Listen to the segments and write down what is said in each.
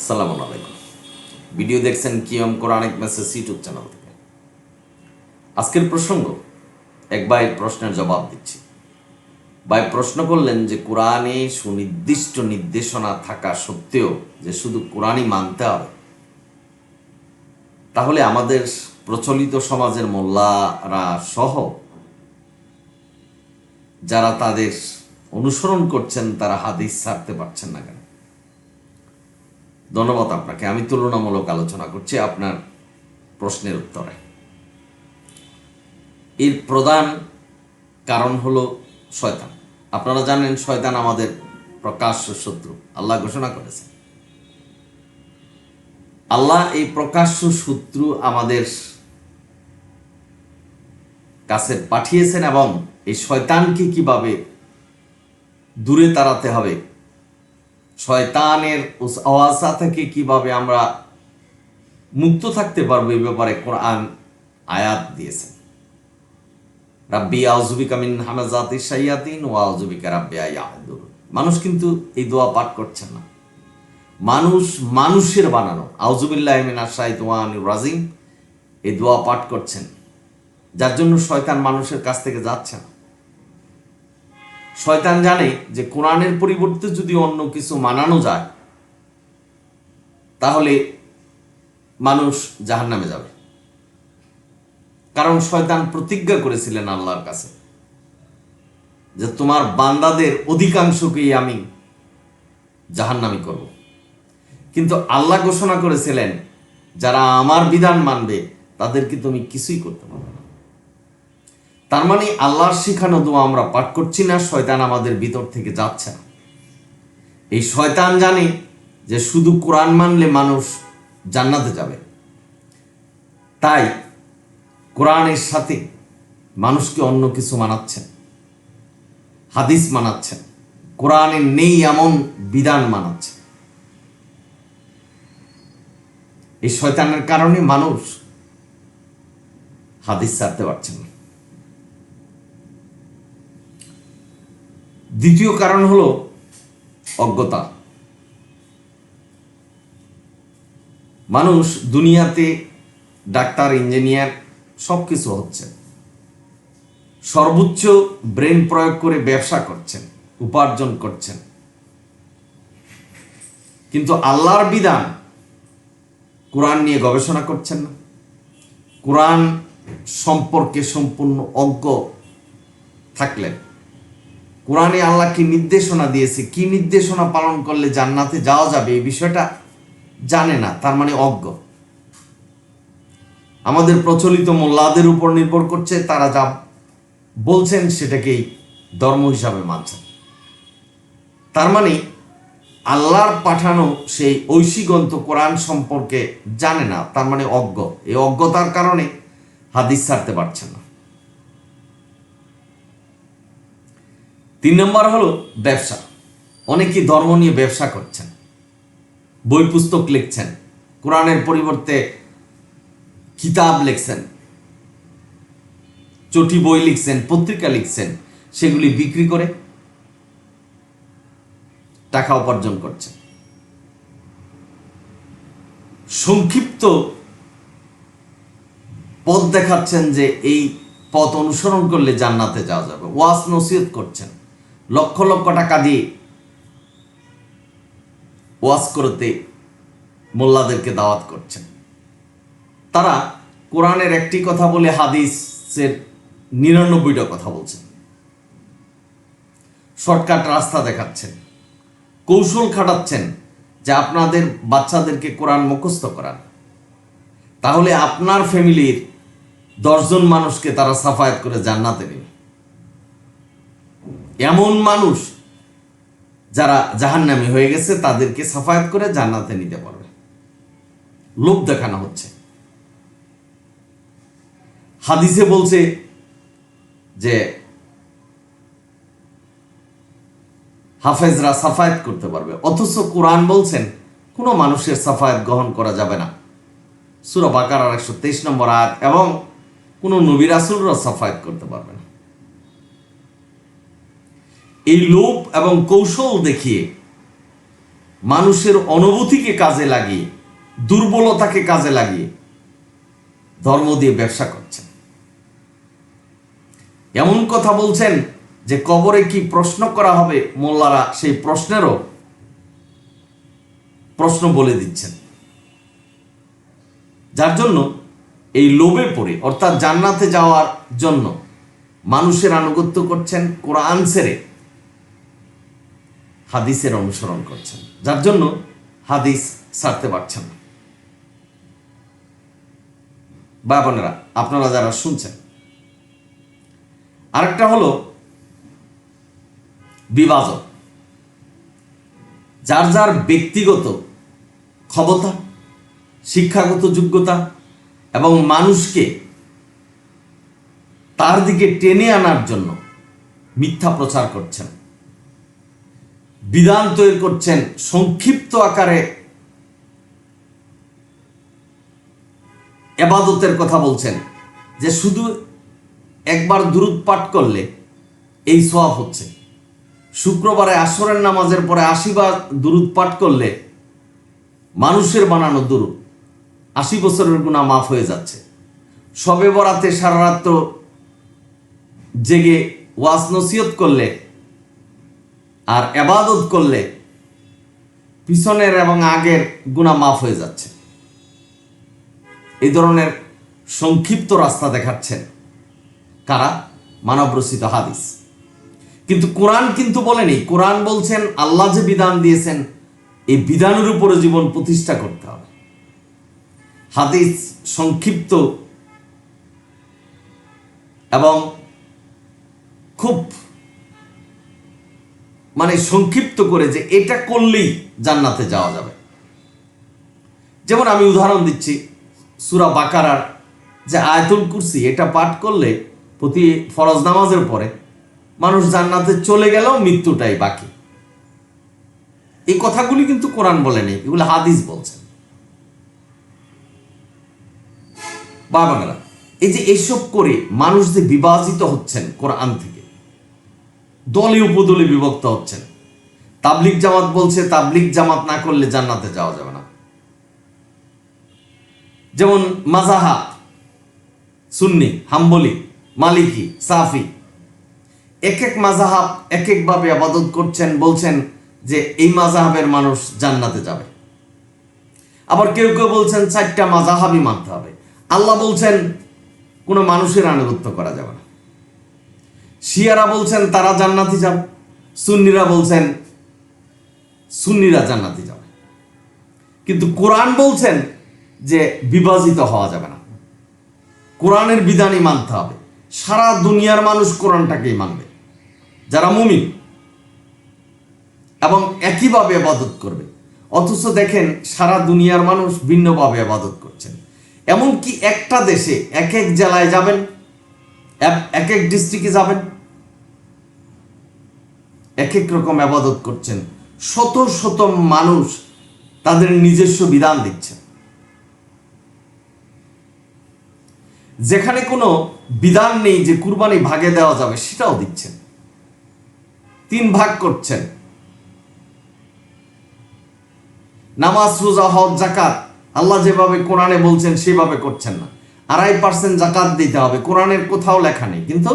আসসালামু আলাইকুম। ভিডিও দেখছেন কিয়ম কোরআনিক মেসেজ ইউটিউব চ্যানেল থেকে। আজকের প্রসঙ্গ, এক ভাই প্রশ্নের জবাব দিচ্ছি। ভাই প্রশ্ন করলেন যে কোরআনে সুনির্দিষ্ট নির্দেশনা থাকা সত্ত্বেও যে শুধু কোরআনই মানতে হবে, তাহলে আমাদের প্রচলিত সমাজের মোল্লারা সহ যারা তাদের অনুসরণ করছেন তারা হাদিস ছাড়তে পারছেন না কেন? ধন্যবাদ আপনাকে। আমি তুলনামূলক আলোচনা করছি আপনার প্রশ্নের উত্তরে। এর প্রধান কারণ হলো শয়তান। আপনারা জানেন শয়তান আমাদের প্রকাশ্য শত্রু, আল্লাহ ঘোষণা করেছেন। আল্লাহ এই প্রকাশ্য শত্রু আমাদের কাছে পাঠিয়েছেন এবং এই শয়তানকে কিভাবে দূরে তাড়াতে হবে, শয়তানের ওয়াসওয়াসা থেকে কিভাবে আমরা মুক্ত থাকতে পারবো, এই ব্যাপারে কোরআন আয়াত দিয়েছেন। রাব্বি আউযুবিকা মিন হামাযাতিশ শায়াতিন ওয়া আউযুবিকা রাব্বি আইয়াহদুর। মানুষ কিন্তু এই দোয়া পাঠ করছেন না। মানুষের বানানো আউযুবিল্লাহি মিনাশ শাইতানির রাজিম এই দোয়া পাঠ করছেন, যার জন্য শয়তান মানুষের কাছ থেকে যাচ্ছে না। শয়তান জানে যে কোরআনের পরিবর্তে যদি অন্য কিছু মানানো যায় তাহলে মানুষ জাহান্নামে যাবে। কারণ শয়তান প্রতিজ্ঞা করেছিলেন আল্লাহর কাছে যে তোমার বান্দাদের অধিকাংশকেই আমি জাহান্নামী করব। কিন্তু আল্লাহ ঘোষণা করেছিলেন যারা আমার বিধান মানবে তাদেরকে তুমি কিছুই করতে পারবে না। তার মানে আল্লাহর শিখানো দোয়া আমরা পাঠ করছি না, শয়তান আমাদের ভিতর থেকে যাচ্ছে না। এই শয়তান জানে যে শুধু কোরআন মানলে মানুষ জান্নাতে যাবে, তাই কোরআনের সাথে মানুষকে অন্য কিছু মানাচ্ছেন, হাদিস মানাচ্ছেন, কোরআনে নেই এমন বিধান মানাচ্ছেন। এই শয়তানের কারণে মানুষ হাদিস ছাড়তে পারছেন না। দ্বিতীয় কারণ হলো অজ্ঞতা। মানুষ দুনিয়াতে ডাক্তার, ইঞ্জিনিয়ার সবকিছু হচ্ছে, সর্বোচ্চ ব্রেন প্রয়োগ করে ব্যবসা করছেন, উপার্জন করছেন, কিন্তু আল্লাহর বিধান কোরআন নিয়ে গবেষণা করছেন না। কোরআন সম্পর্কে সম্পূর্ণ অজ্ঞ থাকলেন। কোরআনে আল্লাহ কি নির্দেশনা দিয়েছে, কি নির্দেশনা পালন করলে জান্নাতে যাওয়া যাবে, এই বিষয়টা জানে না, তার মানে অজ্ঞ। আমাদের প্রচলিত মোল্লাদের উপর নির্ভর করছে, তারা যা বলছেন সেটাকেই ধর্ম হিসাবে মানছেন। তার মানে আল্লাহর পাঠানো সেই ঐশী গ্রন্থ কোরআন সম্পর্কে জানে না, তার মানে অজ্ঞ। এই অজ্ঞতার কারণে হাদিস ছাড়তে পারছেন না। 3 নম্বর হলো ব্যবসা। অনেকেই ধর্ম নিয়ে ব্যবসা করছেন, বই পুস্তক লিখছেন, কোরআনের পরিবর্তে কিতাব লিখছেন, চটি বই লিখছেন, পত্রিকা লিখছেন, সেগুলি বিক্রি করে টাকা উপার্জন করছেন। সংক্ষিপ্ত পথ দেখাচ্ছেন যে এই পথ অনুসরণ করলে জান্নাতে যাওয়া যাবে। ওয়াজ নসিহত করছেন, লক্ষ লক্ষ টাকা দিয়ে ওয়াজ করতে মোল্লাদেরকে দাওয়াত করছেন। তারা কোরআনের একটি কথা বলে হাদিসের 99টা কথা বলছেন। শর্টকাট রাস্তা দেখাচ্ছেন, কৌশল খাটাচ্ছেন যে আপনাদের বাচ্চাদেরকে কোরআন মুখস্থ করান, তাহলে আপনার ফ্যামিলির 10 জন মানুষকে তারা সাফায়াত করে জান্নাতে নেবে। এমন মানুষ যারা জাহান্নামী হয়ে গেছে তাদেরকে সাফায়াত করে জান্নাতে নিতে পারবে। লোভ দেখানো হচ্ছে। হাদিসে বলছে যে হাফেজরা সাফায়াত করতে পারবে, অথচ কোরআন বলছেন কোনো মানুষের সাফায়াত গ্রহণ করা যাবে না। সূরা বাকারার 123 নম্বর আয়াত। এবং কোনো নবী রাসূলরা সাফায়াত করতে পারবে না। এই লোভ এবং কৌশল দেখিয়ে মানুষের অনুভূতিকে কাজে লাগিয়ে, দুর্বলতাকে কাজে লাগিয়ে ধর্ম দিয়ে ব্যবসা করছেন। এমন কথা বলছেন যে কবরে কি প্রশ্ন করা হবে, মোল্লারা সেই প্রশ্নেরও প্রশ্ন বলে দিচ্ছেন। যার জন্য এই লোভে পড়ে, অর্থাৎ জান্নাতে যাওয়ার জন্য মানুষের আনুগত্য করছেন, কোরআন ছেড়ে হাদিসের অনুসরণ করছেন, যার জন্য হাদিস ছাড়তে পারছেন না। বা বোনেরা, আপনারা যারা শুনছেন, আরেকটা হলো বিভাজন। যার যার ব্যক্তিগত ক্ষমতা, শিক্ষাগত যোগ্যতা এবং মানুষকে তার দিকে টেনে আনার জন্য মিথ্যা প্রচার করছেন, বিধান তৈরি করছেন, সংক্ষিপ্ত আকারে ইবাদতের কথা বলছেন যে শুধু একবার দুরূদ পাঠ করলে এই সওয়াব হচ্ছে, শুক্রবারে আসরের নামাজের পরে ৮০ বার দুরূদ পাঠ করলে মানুষের বানানো দুরূদ ৮০ বছরের গুনাহ মাফ হয়ে যাচ্ছে, শবে বরাতে সারা রাত্র জেগে ওয়াজ নসিহত করলে আর ইবাদত করলে পিছনের এবং আগের গুনাহ মাফ হয়ে যাচ্ছে। এই ধরনের সংক্ষিপ্ত রাস্তা দেখাচ্ছেন কারা? মানবরচিত হাদিস। কিন্তু কোরআন কিন্তু বলেনি। কোরআন বলছেন আল্লাহ যে বিধান দিয়েছেন এই বিধানের উপরে জীবন প্রতিষ্ঠা করতে হবে। হাদিস সংক্ষিপ্ত এবং খুব সংক্ষিপ্ত করে যে এটা করলেই জান্নাতে যাওয়া যাবে। যেমন আমি উদাহরণ দিচ্ছি, সূরা বাকারার যে আয়াতুল কুরসি, এটা পাঠ করলে প্রতি ফরজ নামাজের পরে মানুষ জান্নাতে চলে গেলেও মৃত্যুটাই বাকি। এই কথাগুলি কিন্তু কোরআন বলেনি, এগুলো হাদিস বলছেন। বাবারা, এই যে এইসব করে মানুষ যে বিভাজিত হচ্ছেন কোরআন থেকে, দলে উপদলে বিভক্ত হচ্ছেন। তাবলিগ জামাত বলছে তাবলিগ জামাত না করলে জান্নাতে যাওয়া যাবে না। যেমন মাযহাব, সুন্নি, হাম্বলি, মালিকি, সাফি, এক এক মাযহাব এক একভাবে ইবাদত করছেন, বলছেন যে এই মাযহাবের মানুষ জান্নাতে যাবে। আবার কেউ কেউ বলছেন 4টা মাযহাবই মানতে হবে। আল্লাহ বলছেন কোনো মানুষের আনুগত্য করা যাবে না। শিয়ারা বলছেন তারা জান্নাতে যাবে, সুন্নিরা বলছেন সুন্নিরা জান্নাতে যাবে। কিন্তু কোরআন বলছেন যে বিভাজিত হওয়া যাবে না, কোরআনের বিধানই মানতে হবে। সারা দুনিয়ার মানুষ কোরআনটাকেই মানবে যারা মুমিন, এবং একইভাবে ইবাদত করবে। অথচ দেখেন সারা দুনিয়ার মানুষ ভিন্নভাবে ইবাদত করছেন। এমনকি একটা দেশে এক এক জেলায় যাবেন, এক এক ডিস্ট্রিক্টে যাবেন, এক এক রকম ইবাদত করছেন। শত শত মানুষ তাদের নিজস্ব বিধান দিচ্ছেন। যেখানে কোনো বিধান নেই যে কুরবানি ভাগে দেওয়া যাবে, সেটাও দিচ্ছেন। 3 ভাগ করছেন। নামাজ, রোজা, হজ, যাকাত আল্লাহ যেভাবে কোরআনে বলছেন সেভাবে করছেন না। 2.5% যাকাত দিতে হবে, কোরআনের কোথাও লেখা নেই, কিন্তু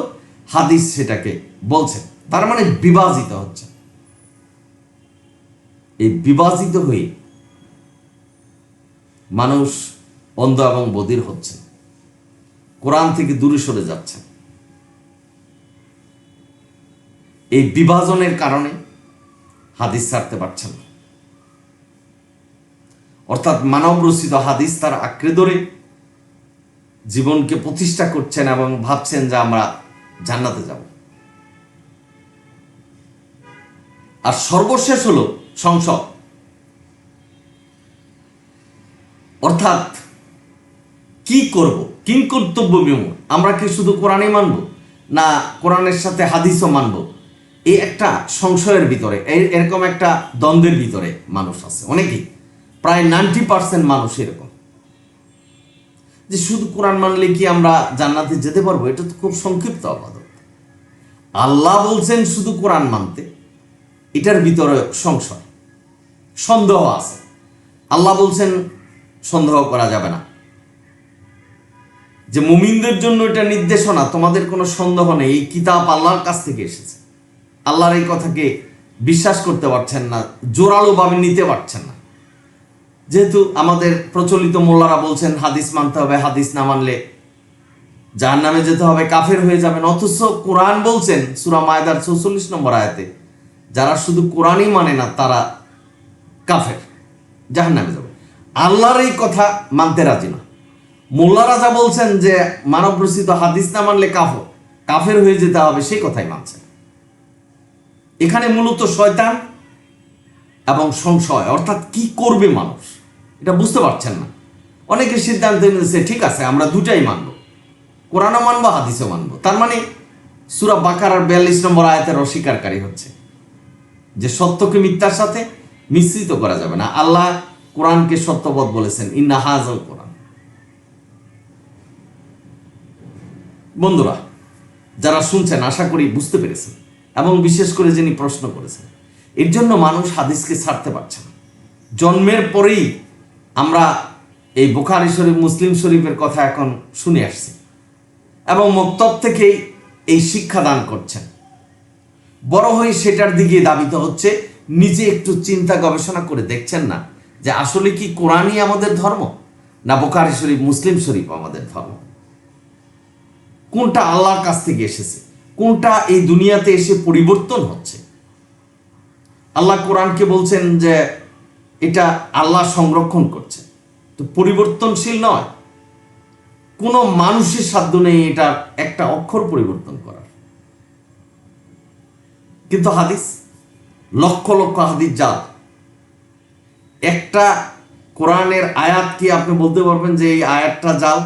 হাদিস সেটাকে বলছেন। তার মানে বিভাজিত হচ্ছে। এই বিভাজিত হয়ে মানুষ অন্ধ এবং বধির হচ্ছে, কোরআন থেকে দূরে সরে যাচ্ছে। এই বিভাজনের কারণে হাদিস ছাড়তে পারছেন না। অর্থাৎ মানব রচিত হাদিস তার আঁকড়ে ধরে জীবনকে প্রতিষ্ঠা করছেন এবং ভাবছেন যে আমরা জান্নাতে যাব। আর সর্বশেষ হলো সংসদ, অর্থাৎ কি করব, কিং কর্তব্য বিমূঢ়। আমরা কি শুধু কোরআনই মানব, না কোরআনের সাথে হাদিসও মানব? এই একটা সংশয়ের ভিতরে, এরকম একটা দ্বন্দ্বের ভিতরে মানুষ আছে অনেকেই। প্রায় 90% মানুষ এরকম, যে শুধু কোরআন মানলে কি আমরা জান্নাতে যেতে পারবো? এটা তো খুব সংক্ষিপ্ত ইবাদত। আল্লাহ বলছেন শুধু কোরআন মানতে, এটার ভিতরে সংশয়। সন্দেহ আছে। আল্লাহ বলছেন সন্দেহ করা যাবে না, যে মুমিনদের জন্য এটা নির্দেশনা, তোমাদের কোনো সন্দেহ নেই, এই কিতাব আল্লাহর কাছ থেকে এসেছে। আল্লাহর এই কথাকে বিশ্বাস করতে পারছেন না, জোরালোভাবে নিতে পারছেন না। যেহেতু আমাদের প্রচলিত মোল্লারা বলছেন হাদিস মানতে হবে, হাদিস না মানলে জাহান্নামে যেতে হবে, কাফের হয়ে যাবেন। অথচ কোরআন বলছেন সূরা মায়দার ৪৪ নম্বর আয়াতে, যারা শুধু কোরআনই মানে না তারা কাফের, জাহান্নামে যাবে। আল্লাহর এই কথা মানতে রাজি না। মোল্লারা যা বলছেন যে মানব রচিত হাদিস না মানলে কাফের হয়ে যেতে হবে, সেই কথাই মানছেন। এখানে মূলত শয়তান এবং সংশয়, অর্থাৎ কি করবে মানুষ এটা বুঝতে পারছেন না। অনেকে সিদ্ধান্ত নিয়েছে ঠিক আছে আমরা দুটাই মানব, কোরআনও মানবো হাদিসও মানবো। তার মানে সূরা বাকারার ৪২ নম্বর আয়াতের অস্বীকারী হচ্ছে যে সত্যকে মিথ্যার সাথে মিশ্রিত করা যাবে না। আল্লাহ কোরআনকে সত্যবৎ বলেছেন, ইন্না হাযাল কোরআন। বন্ধুরা যারা শুনছেন আশা করি বুঝতে পেরেছেন, এবং বিশেষ করে যিনি প্রশ্ন করেছেন, এর জন্য মানুষ হাদিসকে ছাড়তে পারছে না। জন্মের পরেই আমরা এই বুখারী শরীফ, মুসলিম শরীফের কথা এখন শুনে আসছি, এবং মক্তব থেকেই এই শিক্ষা দান করছেন। বড় হয়ে সেটার দিকে দাবিত হচ্ছে। নিজে একটু চিন্তা গবেষণা করে দেখছেন না যে আসলে কি কোরআনই আমাদের ধর্ম, না বুখারী শরীফ, মুসলিম শরীফ আমাদের ধর্ম? কোনটা আল্লাহর কাছ থেকে এসেছে, কোনটা এই দুনিয়াতে এসে পরিবর্তন হচ্ছে? আল্লাহ কোরআনকে বলছেন যে এটা আল্লাহ সংরক্ষণ করছে, তো পরিবর্তনশীল নয়। কোনো মানুষের সাধ্য নেই এটা একটা অক্ষর পরিবর্তন করার। কিন্তু হাদিস, লক্ষ লক্ষ হাদিস জাল। একটা কোরআনের আয়াত কি আপনি বলতে পারবেন যে এই আয়াতটা জাল?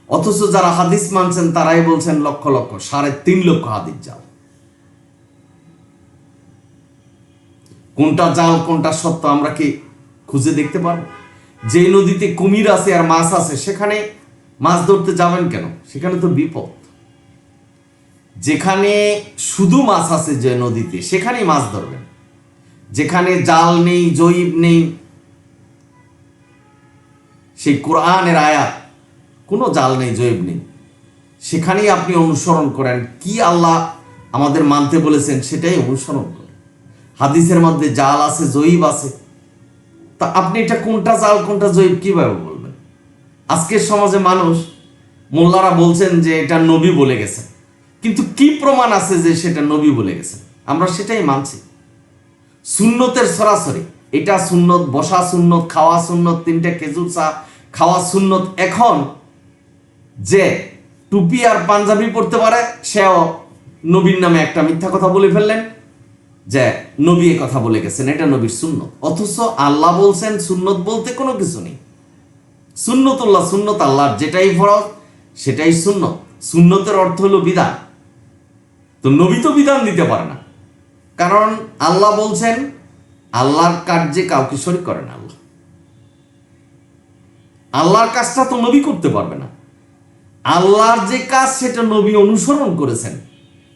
অথচ যারা হাদিস মানছেন তারাই বলছেন লক্ষ লক্ষ, ৩.৫ লক্ষ হাদিস জাল। কোনটা জাল কোনটা সত্য আমরা কি খুঁজে দেখতে পারবো? যে নদীতে কুমির আছে আর মাছ আছে, সেখানে মাছ ধরতে যাবেন কেন? সেখানে তো বিপদ। যেখানে শুধু মাছ আছে যে নদীতে, সেখানেই মাছ ধরবেন। যেখানে জাল নেই, জয়ীব নেই, সেই কোরআনের আয়াত, কোনো জাল নেই, জয়ীব নেই, সেখানেই আপনি অনুসরণ করেন। কি আল্লাহ আমাদের মানতে বলেছেন সেটাই অনুসরণ করেন। হাদিসের মধ্যে জাল আছে, জয়ীব আছে, তা আপনি এটা কোনটা জাল কোনটা জয়ীব কিভাবে বলবেন? আজকের সমাজে মানুষ, মোল্লারা বলছেন যে এটা নবী বলে গেছেন, কিন্তু কি প্রমাণ আছে যে সেটা নবী বলে গেছেন? আমরা সেটাই মানছি। সুন্নতের সরাসরি, এটা সুন্নত, বসা সুন্নত, খাওয়া সুন্নত, 3টে খেজুর চা খাওয়া সুন্নত। এখন যে টুপি আর পাঞ্জাবি পড়তে পারে সেও নবীর নামে একটা মিথ্যা কথা বলে ফেললেন যে নবী এ কথা বলে গেছেন, এটা নবীর সুন্নত। অথচ আল্লাহ বলছেন সুন্নত বলতে কোনো কিছু নেই। সুন্নতুল্লাহ, সুন্নত আল্লাহর, যেটাই ফরজ সেটাই সুন্নত। সুন্নতের অর্থ হলো বিধান। তো নবী তো বিধান দিতে পারে না, কারণ আল্লাহ বলছেন আল্লাহর কার্যে কাউকে শরীক করেন আল্লাহ। আল্লাহর কাজটা তো নবী করতে পারবে না। আল্লাহর যে কাজ সেটা নবী অনুসরণ করেছেন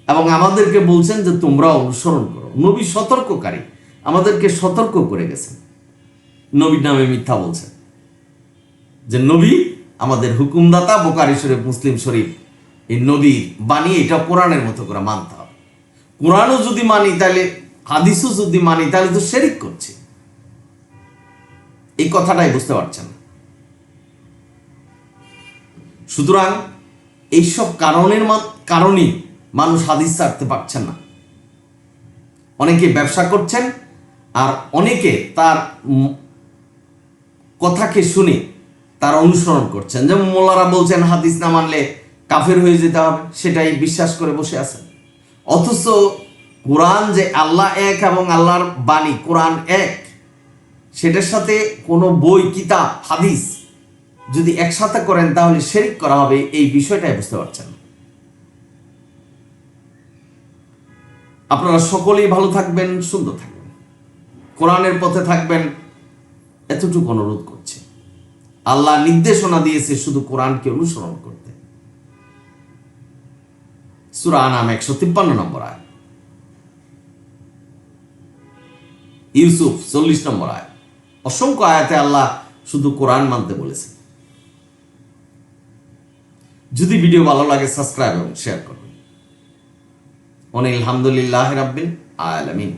এবং আমাদেরকে বলছেন যে তোমরা অনুসরণ করো। নবী সতর্ককারী, আমাদেরকে সতর্ক করে গেছেন। নবীর নামে মিথ্যা বলছেন যে নবী আমাদের হুকুমদাতা। বুখারী শরীফ, মুসলিম শরীফ, এই নবী বাণী, এটা কোরআনের মতো করে মানতে হবে। কোরআনও যদি মানি তাহলে, হাদিসও যদি মানি তাহলে তো শিরক করছি। এই কথাটাই বুঝতে পারছেন। সুতরাং এইসব কারণেই মানুষ হাদিস ছাড়তে পারছেন না। অনেকে ব্যবসা করছেন আর অনেকে তার কথাকে শুনে তার অনুসরণ করছেন। যেমন মোল্লারা বলছেন হাদিস না মানলে কাফের হয়ে যেতে হবে, সেটাই বিশ্বাস করে বসে আছেন। অথচ কোরআন যে আল্লাহ এক এবং আল্লাহর বাণী কোরআন এক, সেটার সাথে কোনো বই, কিতাব, হাদিস যদি একসাথে করেন তাহলে শিরক করা হবে। এই বিষয়টাই বুঝতে পারছেন। আপনারা সকলেই ভালো থাকবেন, সুন্দর থাকবেন, কোরআনের পথে থাকবেন, এতটুকু অনুরোধ করছি। আল্লাহ নির্দেশনা দিয়েছে শুধু কোরআনকে অনুসরণ করতে। সূরা আনাম 153 নম্বর আয়াত। ইউসুফ 40 নম্বর আয়াত। অসংখ্য আয়াতে আল্লাহ শুধু কোরআন মানতে বলেছে। যদি ভিডিও ভালো লাগে সাবস্ক্রাইব এবং শেয়ার করবেন। আলহামদুলিল্লাহ রাব্বিল আলামিন।